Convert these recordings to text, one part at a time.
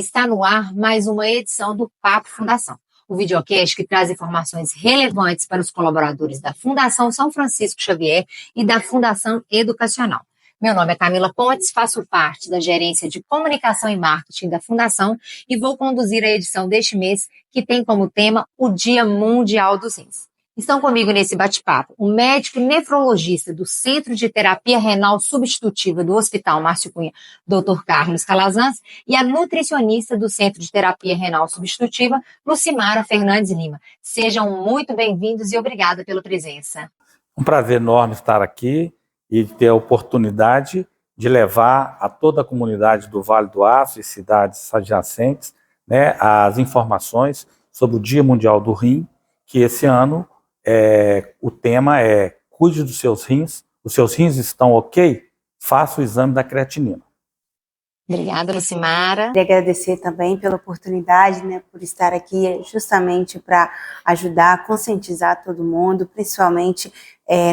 Está no ar mais uma edição do Papo Fundação, o videocast que traz informações relevantes para os colaboradores da Fundação São Francisco Xavier e da Fundação Educacional. Meu nome é Camila Pontes, faço parte da Gerência de Comunicação e Marketing da Fundação e vou conduzir a edição deste mês, que tem como tema o Dia Mundial dos Rins. Estão comigo nesse bate-papo o médico nefrologista do Centro de Terapia Renal Substitutiva do Hospital Márcio Cunha, Dr. Carlos Calazans, e a nutricionista do Centro de Terapia Renal Substitutiva, Lucimara Fernandes Lima. Sejam muito bem-vindos e obrigada pela presença. Um prazer enorme estar aqui e ter a oportunidade de levar a toda a comunidade do Vale do Aço e cidades adjacentes, as informações sobre o Dia Mundial do Rim, que esse ano o tema é cuide dos seus rins, os seus rins estão ok? Faça o exame da creatinina. Obrigada, Lucimara. Queria agradecer também pela oportunidade, por estar aqui justamente para ajudar a conscientizar todo mundo, principalmente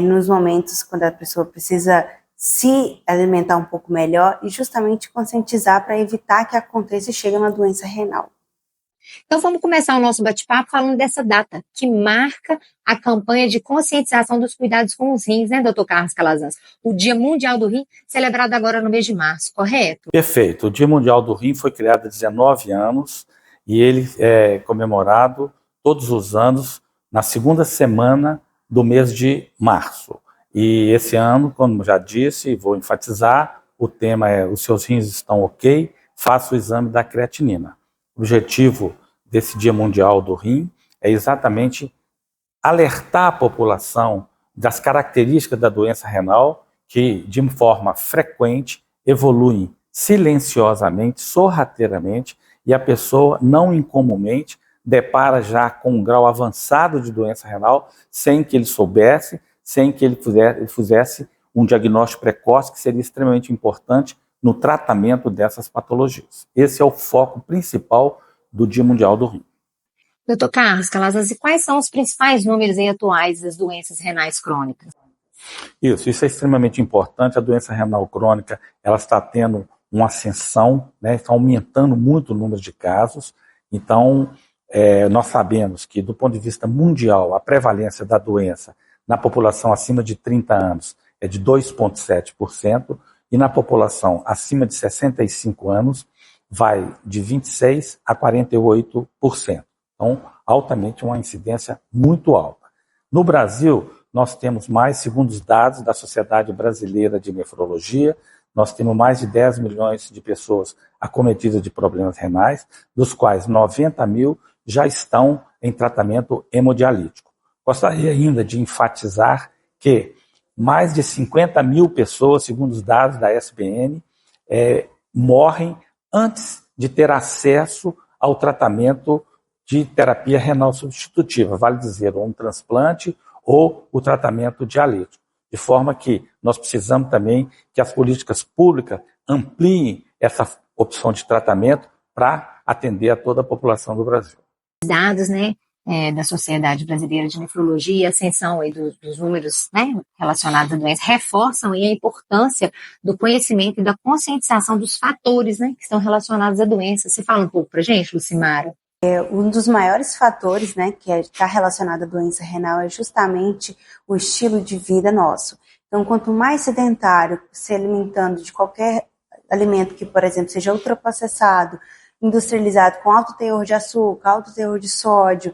nos momentos quando a pessoa precisa se alimentar um pouco melhor e justamente conscientizar para evitar que aconteça e chegue uma doença renal. Então vamos começar o nosso bate-papo falando dessa data, que marca a campanha de conscientização dos cuidados com os rins, Dr. Carlos Calazans? O Dia Mundial do Rim, celebrado agora no mês de março, correto? Perfeito. O Dia Mundial do Rim foi criado há 19 anos e ele é comemorado todos os anos na segunda semana do mês de março. E esse ano, como já disse, vou enfatizar, o tema é os seus rins estão ok, faça o exame da creatinina. O objetivo desse Dia Mundial do Rim é exatamente alertar a população das características da doença renal que, de forma frequente, evoluem silenciosamente, sorrateiramente, e a pessoa, não incomumente, depara já com um grau avançado de doença renal sem que ele soubesse, sem que ele fizesse um diagnóstico precoce, que seria extremamente importante no tratamento dessas patologias. Esse é o foco principal do Dia Mundial do Rim. Dr. Carlos Calazans, e quais são os principais números atuais das doenças renais crônicas? Isso é extremamente importante. A doença renal crônica ela está tendo uma ascensão, está aumentando muito o número de casos. Então, nós sabemos que, do ponto de vista mundial, a prevalência da doença na população acima de 30 anos é de 2,7%, e na população acima de 65 anos vai de 26% a 48%. Então, altamente uma incidência muito alta. No Brasil, nós temos mais, segundo os dados da Sociedade Brasileira de Nefrologia, nós temos mais de 10 milhões de pessoas acometidas de problemas renais, dos quais 90 mil já estão em tratamento hemodialítico. Gostaria ainda de enfatizar que mais de 50 mil pessoas, segundo os dados da SBN, morrem antes de ter acesso ao tratamento de terapia renal substitutiva, vale dizer, ou um transplante ou o tratamento dialítico. De forma que nós precisamos também que as políticas públicas ampliem essa opção de tratamento para atender a toda a população do Brasil. Dados, da Sociedade Brasileira de Nefrologia, a ascensão aí dos números relacionados à doença, reforçam aí a importância do conhecimento e da conscientização dos fatores que estão relacionados à doença. Você fala um pouco para a gente, Lucimara? Um dos maiores fatores que está relacionado à doença renal é justamente o estilo de vida nosso. Então, quanto mais sedentário, se alimentando de qualquer alimento que, por exemplo, seja ultraprocessado, industrializado com alto teor de açúcar, alto teor de sódio,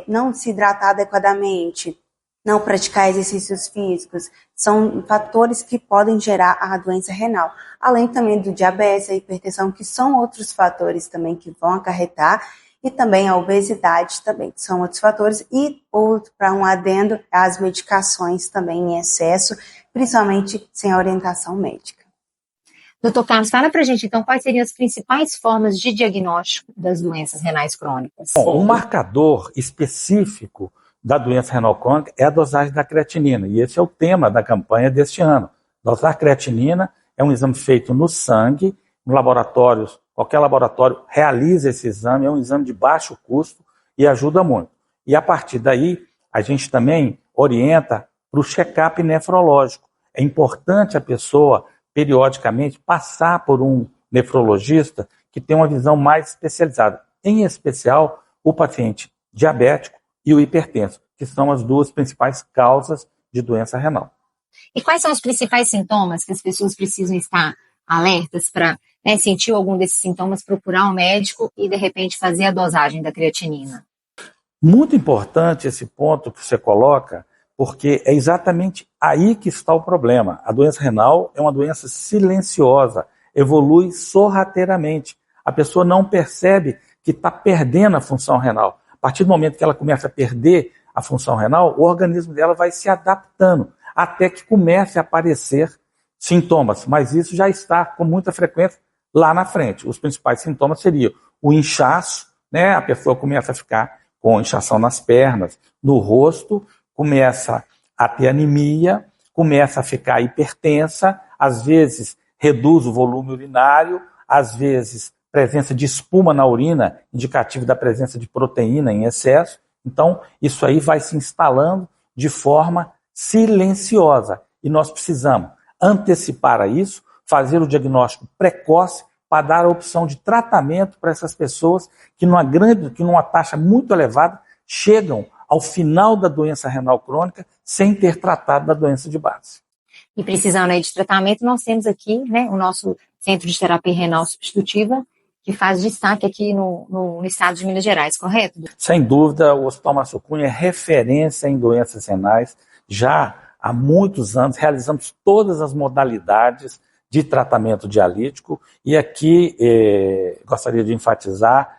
não se hidratar adequadamente, não praticar exercícios físicos, são fatores que podem gerar a doença renal. Além também do diabetes, a hipertensão, que são outros fatores também que vão acarretar, e também a obesidade também, que são outros fatores. E, para um adendo, as medicações também em excesso, principalmente sem a orientação médica. Doutor Carlos, fala pra gente então quais seriam as principais formas de diagnóstico das doenças renais crônicas. Bom, um marcador específico da doença renal crônica é a dosagem da creatinina, e esse é o tema da campanha deste ano. Dosar creatinina é um exame feito no sangue, no laboratório, qualquer laboratório realiza esse exame, é um exame de baixo custo e ajuda muito. E a partir daí, a gente também orienta para o check-up nefrológico. É importante a pessoa periodicamente passar por um nefrologista que tem uma visão mais especializada, em especial o paciente diabético e o hipertenso, que são as duas principais causas de doença renal. E quais são os principais sintomas que as pessoas precisam estar alertas para, sentir algum desses sintomas, procurar um médico e, de repente, fazer a dosagem da creatinina? Muito importante esse ponto que você coloca, porque é exatamente aí que está o problema. A doença renal é uma doença silenciosa, evolui sorrateiramente. A pessoa não percebe que está perdendo a função renal. A partir do momento que ela começa a perder a função renal, o organismo dela vai se adaptando, até que comece a aparecer sintomas. Mas isso já está com muita frequência lá na frente. Os principais sintomas seriam o inchaço, né? A pessoa começa a ficar com inchação nas pernas, no rosto, começa a ter anemia, começa a ficar hipertensa, às vezes reduz o volume urinário, às vezes presença de espuma na urina, indicativo da presença de proteína em excesso. Então, isso aí vai se instalando de forma silenciosa. E nós precisamos antecipar a isso, fazer o diagnóstico precoce para dar a opção de tratamento para essas pessoas que numa taxa muito elevada, chegam ao final da doença renal crônica sem ter tratado da doença de base. E precisando aí de tratamento, nós temos aqui, o nosso Centro de Terapia Renal Substitutiva, que faz destaque aqui no estado de Minas Gerais, correto? Sem dúvida, o Hospital Márcio Cunha é referência em doenças renais. Já há muitos anos realizamos todas as modalidades de tratamento dialítico e aqui gostaria de enfatizar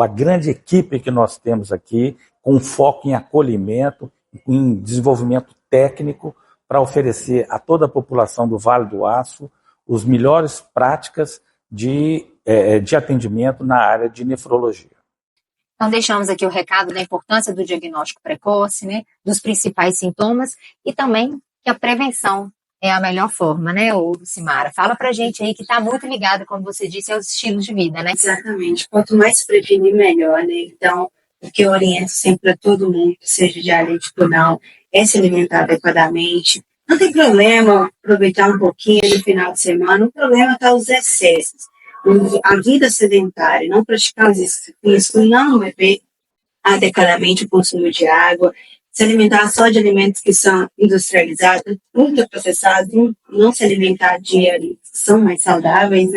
a grande equipe que nós temos aqui, com foco em acolhimento, em desenvolvimento técnico, para oferecer a toda a população do Vale do Aço as melhores práticas de atendimento na área de nefrologia. Então, deixamos aqui o recado da importância do diagnóstico precoce, dos principais sintomas e também que a prevenção é a melhor forma, Lucimara? Fala pra gente aí que está muito ligado, como você disse, aos estilos de vida, Exatamente. Quanto mais prevenir, melhor, Então, o que eu oriento sempre a todo mundo, seja dialítico ou não, é se alimentar adequadamente. Não tem problema aproveitar um pouquinho no final de semana, o problema está os excessos. A vida sedentária, não praticar os exercícios, não beber adequadamente o consumo de água, se alimentar só de alimentos que são industrializados, ultraprocessados, não se alimentar de alimentos que são mais saudáveis,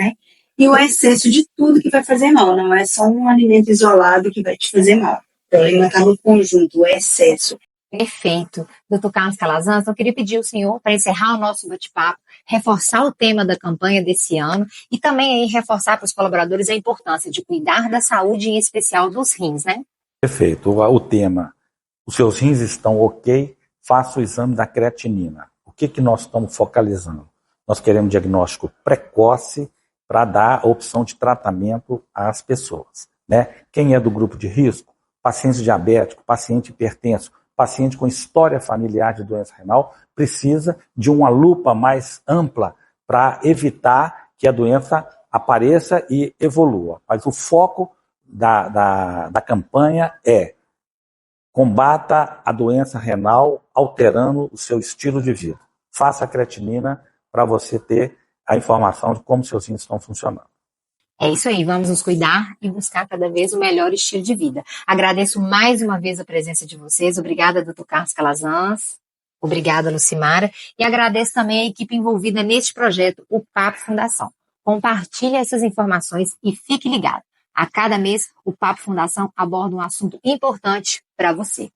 E o excesso de tudo que vai fazer mal, não é só um alimento isolado que vai te fazer mal. O problema está no conjunto, o excesso. Perfeito. Dr. Carlos Calazans, eu queria pedir ao senhor, para encerrar o nosso bate-papo, reforçar o tema da campanha desse ano e também aí reforçar para os colaboradores a importância de cuidar da saúde, em especial dos rins, Perfeito. O tema, os seus rins estão ok, faça o exame da creatinina. O que nós estamos focalizando? Nós queremos diagnóstico precoce para dar a opção de tratamento às pessoas, Quem é do grupo de risco? Paciente diabético, paciente hipertenso, paciente com história familiar de doença renal, precisa de uma lupa mais ampla para evitar que a doença apareça e evolua. Mas o foco da campanha é combata a doença renal alterando o seu estilo de vida. Faça a creatinina para você ter a informação de como seus rins estão funcionando. É isso aí, vamos nos cuidar e buscar cada vez o melhor estilo de vida. Agradeço mais uma vez a presença de vocês. Obrigada, Dr. Carlos Calazans. Obrigada, Lucimara. E agradeço também a equipe envolvida neste projeto, o Papo Fundação. Compartilhe essas informações e fique ligado. A cada mês, o Papo Fundação aborda um assunto importante para você.